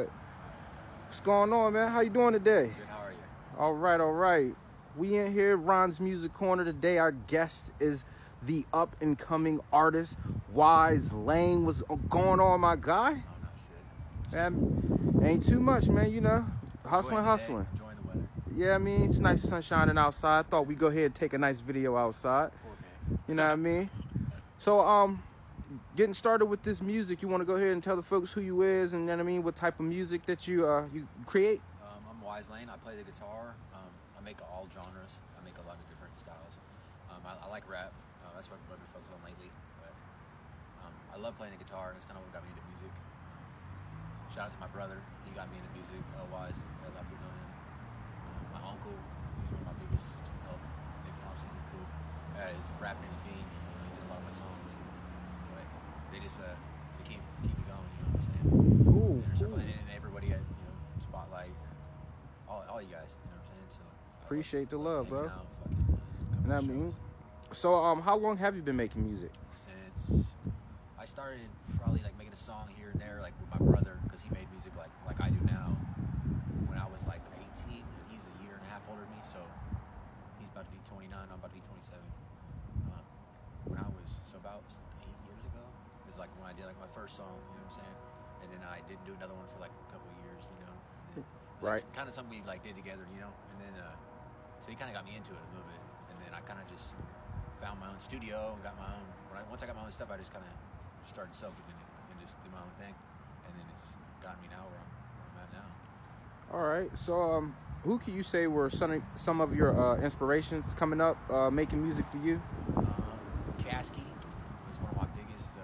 What's going on, man? How you doing today? Good, how are you? All right. We in here, Ron's Music Corner today. Our guest is the up-and-coming artist, Wise Lane. What's going on, my guy? Oh, no shit. Man, ain't too much, man. You know, hustling. Enjoying the weather. Yeah, I mean, it's nice sun shining outside. Thought we'd go ahead and take a nice video outside. 4K. You know what I mean? So, getting started with this music, you want to go ahead and tell the folks who you is, and then I mean, what type of music that you create? I'm Wise Lane. I play the guitar. I make all genres. I make a lot of different styles. I like rap. That's what I've been focused on lately. But I love playing the guitar, and it's kind of what got me into music. Shout out to my brother. He got me into music. Wise. A lot of people know him. My uncle. He's one of my biggest help. Nick Thompson. He's cool. He's rapping and being. He's in a lot of my songs. But they just they keep me going. You know what I'm saying? Cool. And everybody at Spotlight. All you guys. You know what I'm saying? So Appreciate the love, bro. And I mean, so how long have you been making music? Since I started probably like making a song here and there, like with my brother, because he made music like I do now. When I was like 18, and he's a year and a half older than me, so he's about to be 29. I'm about to be 27. When I was about 8 years ago, is like when I did like my first song. You know what I'm saying? And then I didn't do another one for like a couple of years. You know. Right. Like, kind of something we like did together. You know. And then so he kind of got me into it a little bit. And then I kind of just found my own studio and got my own. Once I got my own stuff, I just kind of started soaking in it and just did my own thing. And then it's gotten me now where I'm at now. All right. So who can you say were some of your inspirations coming up, making music for you? Kasky was one of my biggest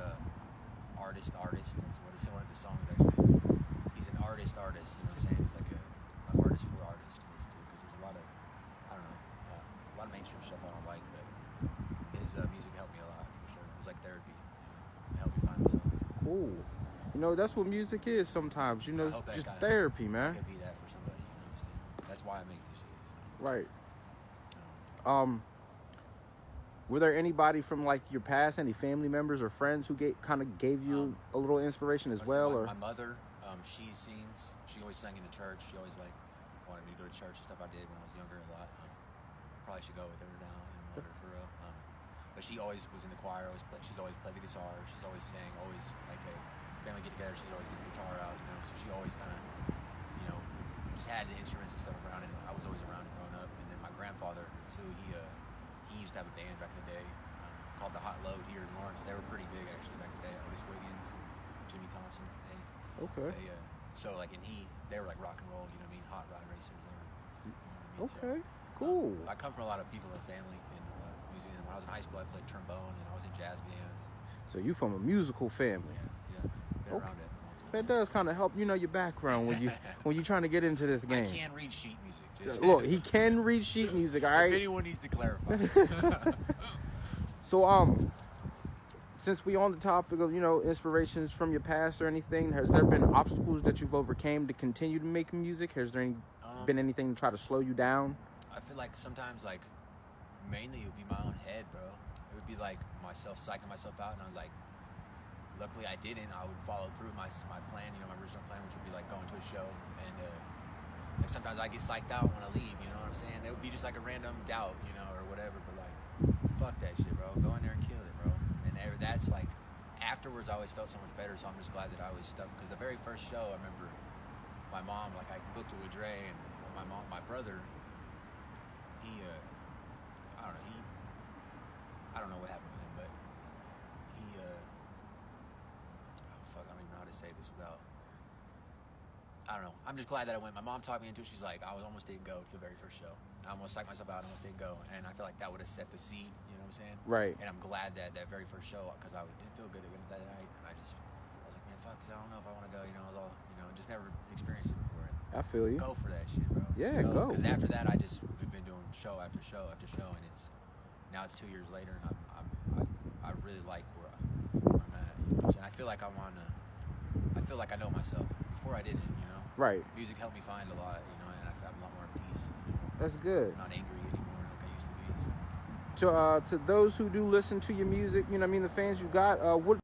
artist. That's what one of the songs actually is. He's an artist. You know what I'm saying? He's like an artist for artists to listen to, because there's a lot of, I don't know, a lot of mainstream stuff I don't like, but his music helped me a lot for sure. It was like therapy. It helped me find myself. Cool. You know, that's what music is sometimes. You know, just therapy, man. I could be that for somebody. You know what I'm saying? That's why I make this shit. So. Right. Were there anybody from like your past, any family members or friends who kind of gave you a little inspiration as well? My mother, she sings. She always sang in the church. She always like wanted me to go to church and stuff. I did when I was younger a lot. Probably should go with her now and order for real. But she always was in the choir. She's always played the guitar. She's always sang. Always like a family get together. She's always getting the guitar out. You know, so she always kind of, just had the instruments and stuff around it. I was always around it growing up. And then my grandfather too. He used to have a band back in the day called the Hot Load here in Lawrence. They were pretty big actually back in the day. Otis Wiggins, and Jimmy Thompson. Okay. So like, they were like rock and roll. You know what I mean? Hot rod racers. They were. You know what I mean? Okay. So, cool. I come from a lot of people in the family and music. And when I was in high school, I played trombone and I was in jazz band. So you from a musical family? Yeah. Been around it. That does kind of help, your background when you're trying to get into this game. I can read sheet music. Look, he can read sheet music. All right. If anyone needs to clarify. So since we on the topic of inspirations from your past or anything, has there been obstacles that you've overcame to continue to make music? Has there been anything to try to slow you down? I feel like sometimes, like, mainly it would be my own head, bro. It would be like myself psyching myself out, and I'm like, luckily I didn't. I would follow through my plan, my original plan, which would be like going to a show, and like sometimes I get psyched out when I leave, you know what I'm saying? It would be just like a random doubt, or whatever, but like, fuck that shit, bro. Go in there and kill it, bro. And that's like, afterwards I always felt so much better, so I'm just glad that I was stuck, because the very first show, I remember my mom, like, I booked it with Dre, and my brother, I don't know what happened with him, but I don't even know how to say this without, I don't know. I'm just glad that I went. My mom talked me into it. She's like, I almost didn't go to the very first show. I almost psyched myself out. I almost didn't go. And I feel like that would have set the seed, you know what I'm saying? Right. And I'm glad that very first show, because I didn't feel good that night. And I was like, man, fuck, I don't know if I want to go. I was all, just never experienced it before. I feel you. Go for that shit, bro. Yeah, go. Because after that, we've been doing show after show after show. And now it's 2 years later, and I really like where I'm at. You know what I'm saying? I feel like I know myself. Before I didn't, Right. Music helped me find a lot, and I felt a lot more at peace. That's good. I'm not angry anymore like I used to be. So. To those who do listen to your music, the fans you got, what